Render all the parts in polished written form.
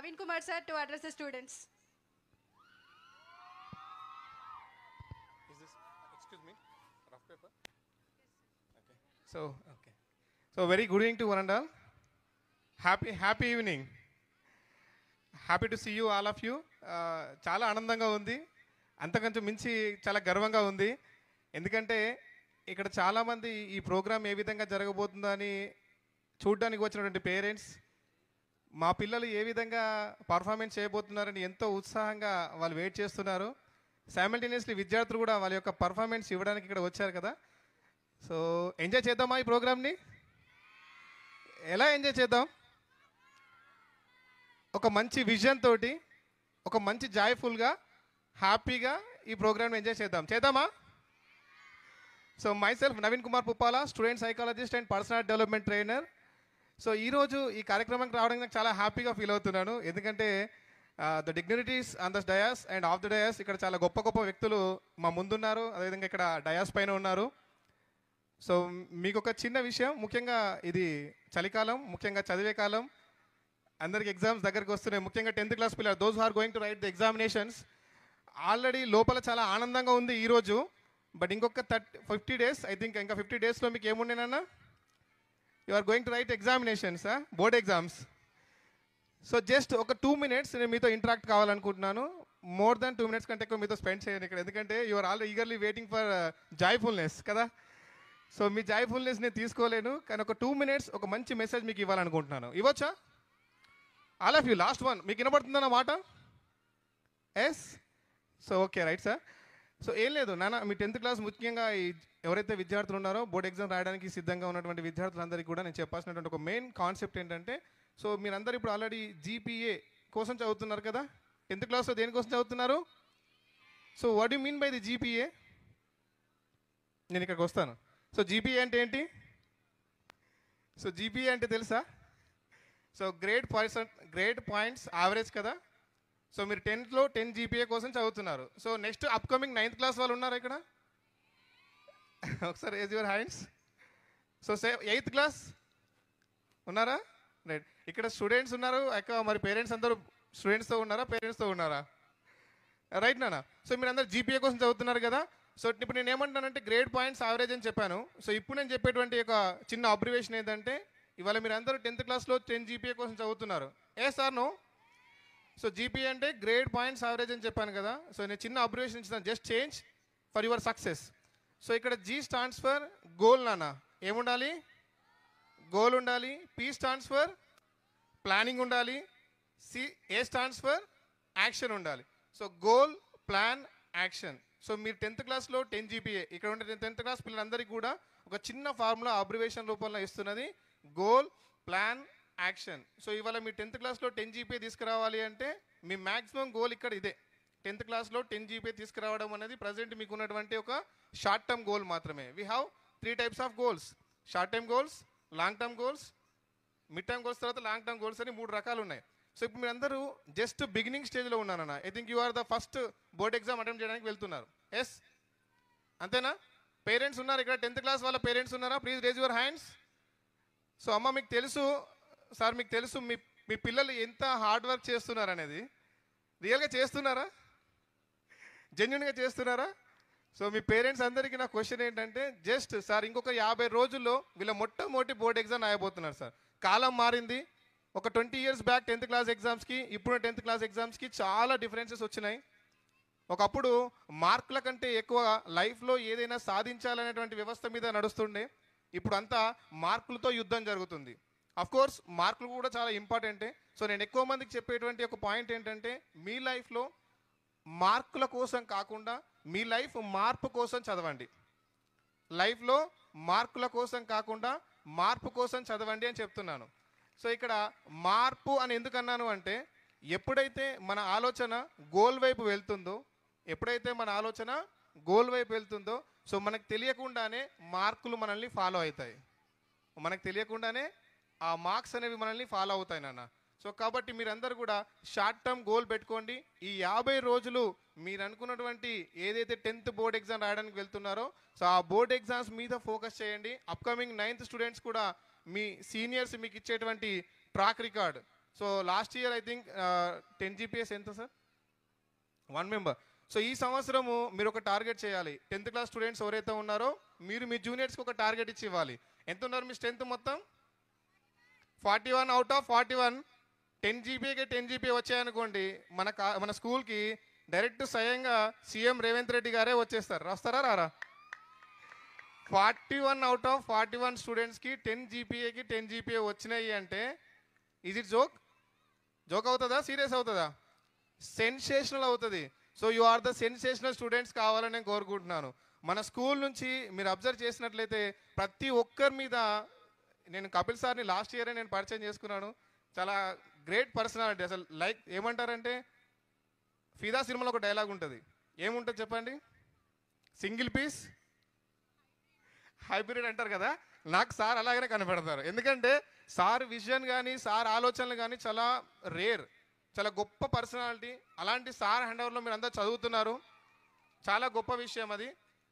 Naveen Kumar sir to address the students. Is this, excuse me, rough paper? Okay. So very good evening to one and all. Happy evening. Happy to see you all of you. చాలా ఆనందంగా ఉంది, అంతకంటే మించి చాలా గర్వంగా ఉంది. ఎందుకంటే ఇక్కడ చాలామంది ఈ ప్రోగ్రామ్ ఏ విధంగా జరగబోతుందో అని చూడడానికి వచ్చినటువంటి పేరెంట్స్, మా పిల్లలు ఏ విధంగా పర్ఫార్మెన్స్ చేయబోతున్నారని ఎంతో ఉత్సాహంగా వాళ్ళు వెయిట్ చేస్తున్నారు. సైమల్టేనియస్లీ విద్యార్థులు కూడా వాళ్ళ యొక్క పర్ఫార్మెన్స్ ఇవ్వడానికి ఇక్కడ వచ్చారు కదా. సో ఎంజాయ్ చేద్దామా ఈ ప్రోగ్రామ్ని? ఎలా ఎంజాయ్ చేద్దాం? ఒక మంచి విజన్ తోటి, ఒక మంచి జాయ్ఫుల్గా, హ్యాపీగా ఈ ప్రోగ్రామ్ ఎంజాయ్ చేద్దామా? So my self Naveen Kumar Puppala, student psychologist and personal development trainer. So ఈరోజు ఈ కార్యక్రమానికి రావడానికి నాకు చాలా హ్యాపీగా ఫీల్ అవుతున్నాను. ఎందుకంటే the dignities on the dais and off the dais ఇక్కడ చాలా గొప్ప గొప్ప వ్యక్తులు మా ముందున్నారు, అదేవిధంగా ఇక్కడ డయాస్ పైన ఉన్నారు. సో మీకు ఒక చిన్న విషయం, ముఖ్యంగా ఇది చలికాలం, ముఖ్యంగా చదివే కాలం, అందరికి ఎగ్జామ్స్ దగ్గరికి వస్తున్నాయి. ముఖ్యంగా 10th క్లాస్ పిల్లలు, those are going to write the examinations, already లోపల చాలా ఆనందంగా ఉంది ఈరోజు. బట్ ఇంకొక 50 days, ఐ థింక్ ఇంకా 50 daysలో మీకు ఏముండేనన్నా, you are going to write examinations, board exams. So just ఒక 2 minutes నేను మీతో ఇంటరాక్ట్ కావాలనుకుంటున్నాను. మోర్ దాన్ 2 minutes కంటే ఎక్కువ మీతో స్పెండ్ చేయను ఇక్కడ, ఎందుకంటే you are all eagerly waiting for joyfulness కదా. సో మీ జాయ్ఫుల్నెస్ నేను తీసుకోలేను, కానీ ఒక 2 minutes ఒక మంచి మెసేజ్ మీకు ఇవ్వాలనుకుంటున్నాను. ఇవ్వచ్చా? All of you, last one. మీకు వినపడుతుందన్న మాట? Yes. So okay, right sir. So ఏం లేదు నాన్న, మీ 10th క్లాస్ ముఖ్యంగా ఎవరైతే విద్యార్థులు ఉన్నారో బోర్డ్ ఎగ్జామ్ రాయడానికి సిద్ధంగా ఉన్నటువంటి విద్యార్థులందరికీ కూడా నేను చెప్పాల్సినటువంటి ఒక మెయిన్ కాన్సెప్ట్ ఏంటంటే, సో మీరందరూ ఇప్పుడు ఆల్రెడీ జీపీఏ కోసం చదువుతున్నారు కదా. 10th క్లాస్లో దేనికోసం చదువుతున్నారు? So what you mean by the GPA? నేను ఇక్కడికి వస్తాను. సో జీపీఏ అంటే ఏంటి? సో జీపీఏ అంటే తెలుసా? సో గ్రేడ్ పాయింట్స్ యావరేజ్ కదా. సో మీరు 10th లో 10 జీపీఏ కోసం చదువుతున్నారు. So next upcoming 9th class వాళ్ళు ఉన్నారు ఇక్కడ? ఒకసారి raise your hands. So 8th class ఉన్నారా? రైట్. ఇక్కడ స్టూడెంట్స్ ఉన్నారు, మరి పేరెంట్స్ అందరూ స్టూడెంట్స్తో ఉన్నారా, పేరెంట్స్తో ఉన్నారా? రైట్ నాన్న. సో మీరు అందరు జీపీఏ కోసం చదువుతున్నారు కదా. సో ఇప్పుడు నేను ఏమంటానంటే గ్రేడ్ పాయింట్స్ యావరేజ్ అని చెప్పాను. సో ఇప్పుడు నేను చెప్పేటువంటి ఒక చిన్న అబ్జర్వేషన్ ఏంటంటే, ఇవాళ మీరు అందరూ 10th క్లాస్లో 10 జీపీఏ కోసం చదువుతున్నారు. ఏ సార్ నో? సో జీపీఏ అంటే గ్రేడ్ పాయింట్స్ యావరేజ్ అని చెప్పాను కదా. సో నేను చిన్న అబ్జర్వేషన్ ఇచ్చాను, just change for your success. So ఇక్కడ జీ స్టాండ్స్ ఫర్ గోల్ నాన్న. ఏముండాలి? గోల్ ఉండాలి. పీ స్టాండ్స్ ఫర్ ప్లానింగ్ ఉండాలి. ఏ స్టాండ్స్ ఫర్ యాక్షన్ ఉండాలి. So goal, plan, action. So మీరు 10th క్లాస్లో 10 జీపీఏ, ఇక్కడ ఉండే 10th క్లాస్ పిల్లలందరికీ కూడా ఒక చిన్న ఫార్ములా అబ్జర్వేషన్ రూపంలో ఇస్తున్నది, గోల్, ప్లాన్, యాక్షన్. సో ఇవాళ మీ 10th క్లాస్లో 10 జీపీఏ తీసుకురావాలి అంటే మీ మ్యాక్సిమం గోల్ ఇక్కడ ఇదే. 10th క్లాస్లో 10 జీపీఏ తీసుకురావడం అనేది ప్రజెంట్ మీకు ఉన్నటువంటి ఒక షార్ట్ టర్మ్ గోల్ మాత్రమే. We have 3 types of goals: short term goals, long term goals, mid term goals, తర్వాత లాంగ్ టర్మ్ గోల్స్ అని 3 రకాలు ఉన్నాయి. సో ఇప్పుడు మీరు అందరూ జస్ట్ బిగినింగ్ స్టేజ్లో ఉన్నారన్న. I think you are the first board exam attempt చేయడానికి వెళ్తున్నారు. ఎస్, అంతేనా? పేరెంట్స్ ఉన్నారు ఇక్కడ, 10th క్లాస్ వాళ్ళ పేరెంట్స్ ఉన్నారా? Please raise your hands. So అమ్మ, మీకు తెలుసు, సార్ మీకు తెలుసు మీ పిల్లలు ఎంత హార్డ్ వర్క్ చేస్తున్నారు అనేది. రియల్గా చేస్తున్నారా? జెన్యున్గా చేస్తున్నారా? సో మీ పేరెంట్స్ అందరికీ నా క్వశ్చన్ ఏంటంటే, జస్ట్ సార్ ఇంకొక 50 రోజుల్లో వీళ్ళ మొట్టమొదటి బోర్డ్ ఎగ్జామ్ రాయబోతున్నారు సార్. కాలం మారింది. ఒక 20 years బ్యాక్ 10th క్లాస్ ఎగ్జామ్స్కి ఇప్పుడు 10th క్లాస్ ఎగ్జామ్స్కి చాలా డిఫరెన్సెస్ వచ్చినాయి. ఒకప్పుడు మార్కుల కంటే ఎక్కువ లైఫ్లో ఏదైనా సాధించాలనేటువంటి వ్యవస్థ మీద నడుస్తుండే. ఇప్పుడు అంతా మార్కులతో యుద్ధం జరుగుతుంది. కోర్స్ మార్కులు కూడా చాలా ఇంపార్టెంటే. సో నేను ఎక్కువ మందికి చెప్పేటువంటి ఒక పాయింట్ ఏంటంటే, మీ లైఫ్లో మార్కుల కోసం కాకుండా మీ లైఫ్ మార్పు కోసం చదవండి. లైఫ్లో మార్కుల కోసం కాకుండా మార్పు కోసం చదవండి అని చెప్తున్నాను. సో ఇక్కడ మార్పు అని ఎందుకన్నాను అంటే, ఎప్పుడైతే మన ఆలోచన గోల్ వైపు వెళ్తుందో, సో మనకు తెలియకుండానే మార్కులు మనల్ని ఫాలో అవుతాయి. మనకు తెలియకుండానే ఆ మార్క్స్ అనేవి మనల్ని ఫాలో అవుతాయి నాన్న. సో కాబట్టి మీరందరూ కూడా షార్ట్ టర్మ్ గోల్ పెట్టుకోండి. ఈ 50 రోజులు మీరు అనుకున్నటువంటి ఏదైతే 10th బోర్డ్ ఎగ్జామ్ రాయడానికి వెళ్తున్నారో, సో ఆ బోర్డ్ ఎగ్జామ్స్ మీద ఫోకస్ చేయండి. అప్కమింగ్ 9th స్టూడెంట్స్ కూడా మీ సీనియర్స్ మీకు ఇచ్చేటువంటి track record, so last year I think 10 GPS ఎంత సార్? 1 మెంబర్. సో ఈ సంవత్సరము మీరు ఒక టార్గెట్ చేయాలి. 10th క్లాస్ స్టూడెంట్స్ ఎవరైతే ఉన్నారో మీరు మీ జూనియర్స్కి ఒక టార్గెట్ ఇచ్చి ఇవ్వాలి. ఎంత ఉన్నారు మీ స్ట్రెంత్ మొత్తం? 41 అవుట్ ఆఫ్ 41. 10 జీపీఏకి 10 జీపీఏ వచ్చాయనుకోండి, మన స్కూల్కి డైరెక్ట్ స్వయంగా సీఎం రేవంత్ రెడ్డి గారే వచ్చేస్తారు. వస్తారా రారా? 41 అవుట్ ఆఫ్ 41 స్టూడెంట్స్కి 10 జీపీఏకి 10 జీపీఏ వచ్చినాయి అంటే ఈజ్ ఇట్ జోక్ అవుతుందా, సీరియస్ అవుతుందా? సెన్సేషనల్ అవుతుంది. So you are the sensational students కావాలని నేను కోరుకుంటున్నాను. మన స్కూల్ నుంచి మీరు అబ్జర్వ్ చేసినట్లయితే ప్రతి ఒక్కరి మీద, నేను కపిల్ సార్ని లాస్ట్ ఇయరే నేను పరిచయం చేసుకున్నాను. చాలా గ్రేట్ పర్సనాలిటీ. అసలు లైక్ ఏమంటారంటే, ఫిదా సినిమాలో ఒక డైలాగ్ ఉంటుంది. ఏముంటుంది చెప్పండి? సింగిల్ పీస్ హైబ్రిడ్ అంటారు కదా. నాకు సార్ అలాగనే కనపడతారు. ఎందుకంటే సార్ విజన్ కానీ సార్ ఆలోచనలు కానీ చాలా రేర్, చాలా గొప్ప పర్సనాలిటీ. అలాంటి సార్ హ్యాండ్ ఓవర్లో మీరు అందరూ చదువుతున్నారు, చాలా గొప్ప విషయం అది.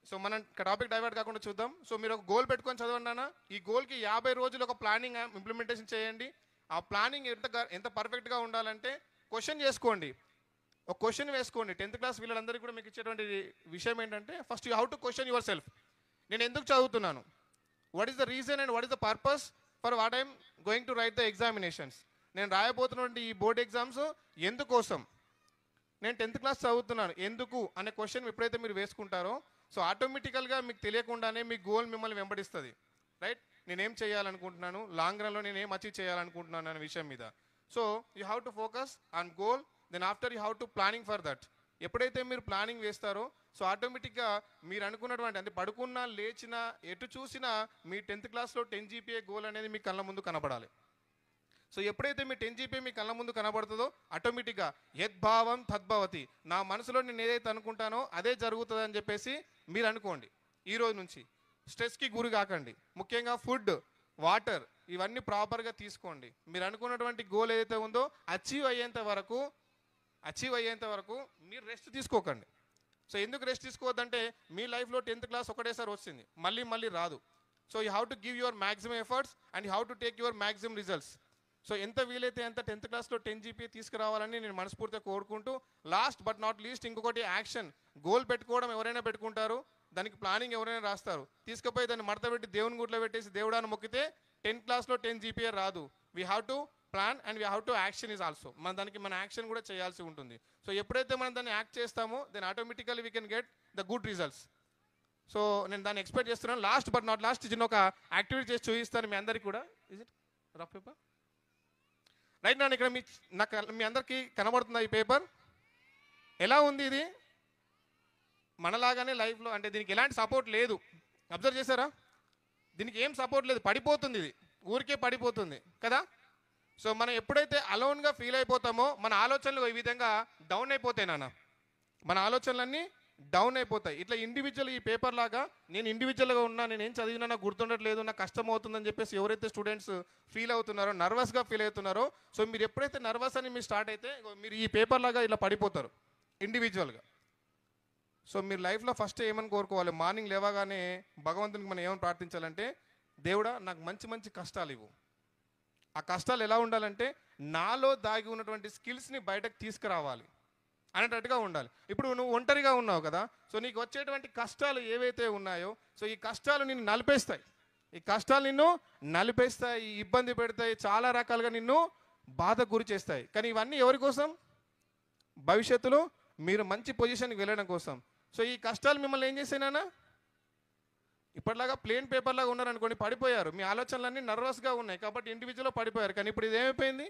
సో మనం టాపిక్ డైవర్ట్ కాకుండా చూద్దాం. సో మీరు ఒక గోల్ పెట్టుకొని చదవండి అన్న. ఈ గోల్కి 50 రోజులు ఒక ప్లానింగ్ ఇంప్లిమెంటేషన్ చేయండి. ఆ ప్లానింగ్ ఎంత పర్ఫెక్ట్గా ఉండాలంటే క్వశ్చన్ చేసుకోండి, ఒక క్వశ్చన్ వేసుకోండి. 10th క్లాస్ వీళ్ళందరికీ కూడా మీకు ఇచ్చేటువంటి విషయం ఏంటంటే, first you how to question your self. నేను ఎందుకు చదువుతున్నాను? What is the reason and what is the purpose for what I'm going to write the examinations. నేను రాయబోతున్నటువంటి ఈ బోర్డ్ ఎగ్జామ్స్ ఎందుకోసం? నేను 10th క్లాస్ చదువుతున్నాను ఎందుకు అనే క్వశ్చన్ ఎప్పుడైతే మీరు వేసుకుంటారో, సో ఆటోమేటికల్గా మీకు తెలియకుండానే మీ గోల్ మిమ్మల్ని వెంబడిస్తుంది. రైట్? నేనేం చేయాలనుకుంటున్నాను, లాంగ్ రన్లో నేను ఏం అచీవ్ చేయాలనుకుంటున్నాను అనే విషయం మీద. So you have to focus on goal, then after you have to planning for that. ఎప్పుడైతే మీరు ప్లానింగ్ వేస్తారో, సో ఆటోమేటిక్గా మీరు అనుకున్నటువంటి, అంటే పడుకున్నా లేచినా ఎటు చూసినా మీ 10th క్లాస్లో 10 జీపీఏ గోల్ అనేది మీ కళ్ళ ముందు కనబడాలి. సో ఎప్పుడైతే మీ 10 జీపీఏ మీ కళ్ళ ముందు కనబడుతుందో, ఆటోమేటిక్గా యద్భావం తద్భవతి, నా మనసులో నేను ఏదైతే అనుకుంటానో అదే జరుగుతుంది అని చెప్పేసి మీరు అనుకోండి. ఈ రోజు నుంచి స్ట్రెస్కి గురి కాకండి. ముఖ్యంగా ఫుడ్, వాటర్ ఇవన్నీ ప్రాపర్గా తీసుకోండి. మీరు అనుకున్నటువంటి గోల్ ఏదైతే ఉందో అచీవ్ అయ్యేంత వరకు మీరు రెస్ట్ తీసుకోకండి. సో ఎందుకు రెస్ట్ తీసుకోవద్దంటే, మీ లైఫ్లో 10th క్లాస్ ఒకటేసారి వచ్చింది, మళ్ళీ రాదు. So you have to give your maximum efforts and you have to take your maximum results. So ఎంత వీలైతే అంత 10th క్లాస్లో 10 జీపీఏ తీసుకురావాలని నేను మనస్ఫూర్తిగా కోరుకుంటూ, లాస్ట్ బట్ నాట్ లీస్ట్ ఇంకొకటి యాక్షన్. గోల్ పెట్టుకోవడం ఎవరైనా పెట్టుకుంటారు, దానికి ప్లానింగ్ ఎవరైనా రాస్తారు, తీసుకుపోయి దాన్ని మడత పెట్టి దేవుని గుడిలో పెట్టేసి దేవుడాన్ని మొక్కితే 10th క్లాస్లో 10 జీపీఏ రాదు. We have to plan and we have to action is also. మన యాక్షన్ కూడా చేయాల్సి ఉంటుంది. సో ఎప్పుడైతే మనం దాన్ని యాక్ట్ చేస్తామో, then automatically we can get the good results. So నేను దాన్ని ఎక్స్పెక్ట్ చేస్తున్నాను. లాస్ట్ బట్ నాట్ లాస్ట్ చిన్న ఒక యాక్టివిటీ చేసి చూపిస్తాను మీ అందరికీ కూడా. Is it rough paper? Right నాన్న, ఇక్కడ మీ అందరికీ కనబడుతుందా ఈ పేపర్? ఎలా ఉంది ఇది? మనలాగానే లైఫ్లో, అంటే దీనికి ఎలాంటి సపోర్ట్ లేదు. అబ్జర్వ్ చేశారా? దీనికి ఏం సపోర్ట్ లేదు, పడిపోతుంది. ఇది ఊరికే పడిపోతుంది కదా. సో మనం ఎప్పుడైతే అలోన్గా ఫీల్ అయిపోతామో, మన ఆలోచనలు ఈ విధంగా డౌన్ అయిపోతాయి నాన్న. మన ఆలోచనలన్నీ డౌన్ అయిపోతాయి. ఇట్లా ఇండివిజువల్, ఈ పేపర్ లాగా నేను ఇండివిజువల్గా ఉన్నా, నేను ఏం చదివినా నాకు గుర్తుండట్లేదు, నాకు కష్టం అవుతుందని చెప్పేసి ఎవరైతే స్టూడెంట్స్ ఫీల్ అవుతున్నారో, నర్వస్గా ఫీల్ అవుతున్నారో, సో మీరు ఎప్పుడైతే నర్వస్ అని మీరు స్టార్ట్ అయితే, మీరు ఈ పేపర్ లాగా ఇలా పడిపోతారు ఇండివిజువల్గా. సో మీరు లైఫ్లో ఫస్ట్ ఏమని కోరుకోవాలి? మార్నింగ్ లేవగానే భగవంతునికి మనం ఏమని ప్రార్థించాలంటే, దేవుడా నాకు మంచి కష్టాలు ఇవ్వు. ఆ కష్టాలు ఎలా ఉండాలంటే, నాలో దాగి ఉన్నటువంటి స్కిల్స్ని బయటకు తీసుకురావాలి అనేటట్టుగా ఉండాలి. ఇప్పుడు నువ్వు ఒంటరిగా ఉన్నావు కదా, సో నీకు వచ్చేటువంటి కష్టాలు ఏవైతే ఉన్నాయో, సో ఈ కష్టాలు నిన్ను నలిపేస్తాయి. ఇబ్బంది పెడతాయి, చాలా రకాలుగా నిన్ను బాధకు గురి చేస్తాయి. కానీ ఇవన్నీ ఎవరి కోసం? భవిష్యత్తులో మీరు మంచి పొజిషన్కి వెళ్ళడం కోసం. సో ఈ కష్టాలు మిమ్మల్ని ఏం చేసాయినా, ఇప్పటిలాగా ప్లేన్ పేపర్ లాగా ఉన్నారనుకోండి, పడిపోయారు. మీ ఆలోచనలన్నీ నర్వస్గా ఉన్నాయి కాబట్టి ఇండివిజువల్గా పడిపోయారు. కానీ ఇప్పుడు ఇదేమైపోయింది?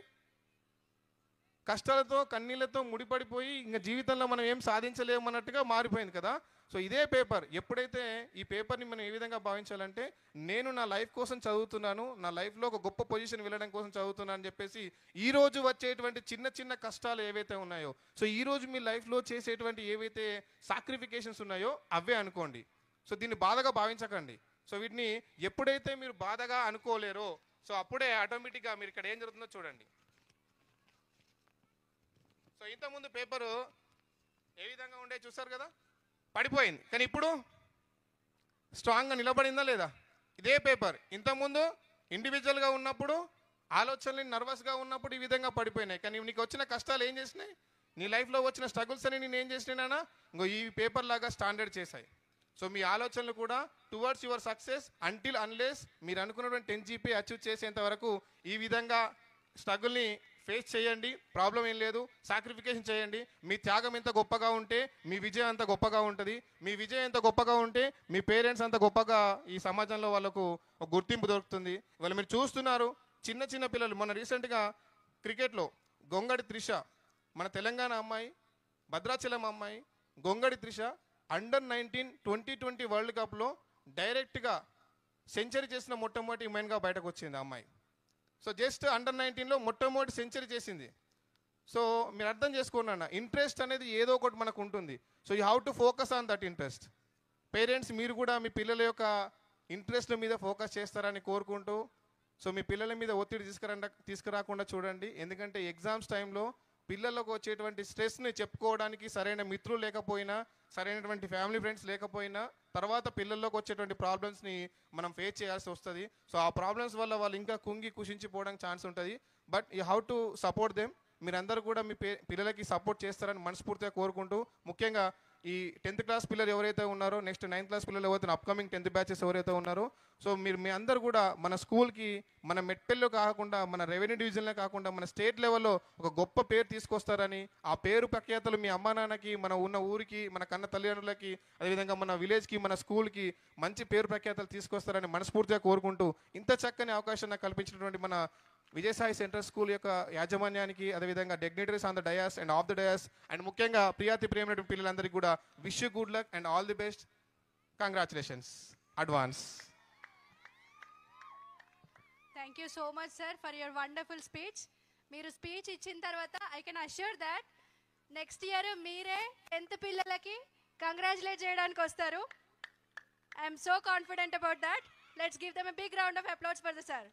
కష్టాలతో కన్నీళ్లతో ముడిపడిపోయి ఇంకా జీవితంలో మనం ఏం సాధించలేమన్నట్టుగా మారిపోయింది కదా. సో ఇదే పేపర్, ఎప్పుడైతే ఈ పేపర్ని మనం ఏ విధంగా భావించాలంటే, నేను నా లైఫ్ కోసం చదువుతున్నాను, నా లైఫ్లో ఒక గొప్ప పొజిషన్ వెళ్ళడం కోసం చదువుతున్నాను అని చెప్పేసి, ఈ రోజు వచ్చేటువంటి చిన్న కష్టాలు ఏవైతే ఉన్నాయో, సో ఈ రోజు మీ లైఫ్లో చేసేటువంటి ఏవైతే సాక్రిఫికేషన్స్ ఉన్నాయో అవే అనుకోండి. సో దీన్ని బాధగా భావించకండి. సో వీటిని ఎప్పుడైతే మీరు బాధగా అనుకోలేరో, సో అప్పుడే ఆటోమేటిక్గా మీరు ఇక్కడ ఏం జరుగుతుందో చూడండి. సో ఇంతకుముందు పేపరు ఏ విధంగా ఉండే చూస్తారు కదా, పడిపోయింది. కానీ ఇప్పుడు స్ట్రాంగ్గా నిలబడిందా లేదా? ఇదే పేపర్ ఇంతకుముందు ఇండివిజువల్గా ఉన్నప్పుడు ఆలోచనలు నర్వస్గా ఉన్నప్పుడు ఈ విధంగా పడిపోయినాయి. కానీ నీకు వచ్చిన కష్టాలు ఏం చేసినాయి? నీ లైఫ్లో వచ్చిన స్ట్రగుల్స్ అని నేను ఏం చేసినానా? ఇంకో ఈ పేపర్ లాగా స్టాండర్డ్ చేశాయి. సో మీ ఆలోచనలు కూడా towards your success until unless మీరు అనుకున్నటువంటి 10 GPA అచీవ్ చేసేంత వరకు ఈ విధంగా స్ట్రగుల్ని ఫేస్ చేయండి. ప్రాబ్లం ఏం లేదు. సాక్రిఫికేషన్ చేయండి. మీ త్యాగం ఎంత గొప్పగా ఉంటే మీ విజయం అంత గొప్పగా ఉంటుంది. మీ విజయం ఎంత గొప్పగా ఉంటే మీ పేరెంట్స్ అంత గొప్పగా ఈ సమాజంలో వాళ్ళకు ఒక గుర్తింపు దొరుకుతుంది. ఇవాళ మీరు చూస్తున్నారు చిన్న చిన్న పిల్లలు. మొన్న రీసెంట్గా క్రికెట్లో గొంగడి త్రిష, మన తెలంగాణ అమ్మాయి, భద్రాచలం అమ్మాయి గొంగడి త్రిష అండర్-19 2020 వరల్డ్ కప్లో డైరెక్ట్గా సెంచరీ చేసిన మొట్టమొదటి ఉమెన్గా బయటకు వచ్చింది ఆ అమ్మాయి. సో జస్ట్ అండర్-19లో మొట్టమొదటి సెంచరీ చేసింది. సో మీరు అర్థం చేసుకున్నా, ఇంట్రెస్ట్ అనేది ఏదో ఒకటి మనకు ఉంటుంది. So you have to focus on that interest. Parents మీరు కూడా మీ పిల్లల యొక్క ఇంట్రెస్ట్ల మీద ఫోకస్ చేస్తారని కోరుకుంటూ, సో మీ పిల్లల మీద ఒత్తిడి తీసుకురాకుండా చూడండి. ఎందుకంటే ఎగ్జామ్స్ టైంలో పిల్లలకు వచ్చేటువంటి స్ట్రెస్ని చెప్పుకోవడానికి సరైన మిత్రులు లేకపోయినా, సరైనటువంటి ఫ్యామిలీ ఫ్రెండ్స్ లేకపోయినా, తర్వాత పిల్లల్లోకి వచ్చేటువంటి ప్రాబ్లమ్స్ని మనం ఫేస్ చేయాల్సి వస్తుంది. సో ఆ ప్రాబ్లమ్స్ వల్ల వాళ్ళు ఇంకా కుంగి కుషించిపోవడానికి ఛాన్స్ ఉంటుంది. But you have to support them. మీరందరూ కూడా మీ పిల్లలకి సపోర్ట్ చేస్తారని మనస్ఫూర్తిగా కోరుకుంటూ, ముఖ్యంగా ఈ 10th క్లాస్ పిల్లలు ఎవరైతే ఉన్నారో, నెక్స్ట్ 9th క్లాస్ పిల్లలు ఎవరైతే అప్కమింగ్ 10th బ్యాచెస్ ఎవరైతే ఉన్నారో, సో మీ అందరూ కూడా మన స్కూల్కి మన మెట్పల్లో కాకుండా, మన రెవెన్యూ డివిజన్లో కాకుండా, మన స్టేట్ లెవెల్లో ఒక గొప్ప పేరు తీసుకొస్తారని, ఆ పేరు ప్రఖ్యాతలు మీ అమ్మా నాన్నకి, మన ఉన్న ఊరికి, మన కన్న తల్లిదండ్రులకి, అదేవిధంగా మన విలేజ్కి, మన స్కూల్కి మంచి పేరు ప్రఖ్యాతలు తీసుకొస్తారని మనస్ఫూర్తిగా కోరుకుంటూ, ఇంత చక్కని అవకాశం నాకు కల్పించినటువంటి మన విజయసాయి సెంట్రల్ స్కూల్ యొక్క యాజమాన్యానికి, అదేవిధంగా dignitaries on the dais and off the dais, అండ్ ముఖ్యంగా ప్రియాతి ప్రేమైన పిల్లలందరికీ కూడా wish you good luck and all the best. Congratulations advance. Thank you so much sir for your wonderful speech. మీరు స్పీచ్ ఇచ్చిన తర్వాత I can assure that next year మీరే 10th పిల్లలకి కంగ్రాచులేట్ చేయడానికి వస్తారు. I'm so confident about that. Let's give them a big round of applause for the sir.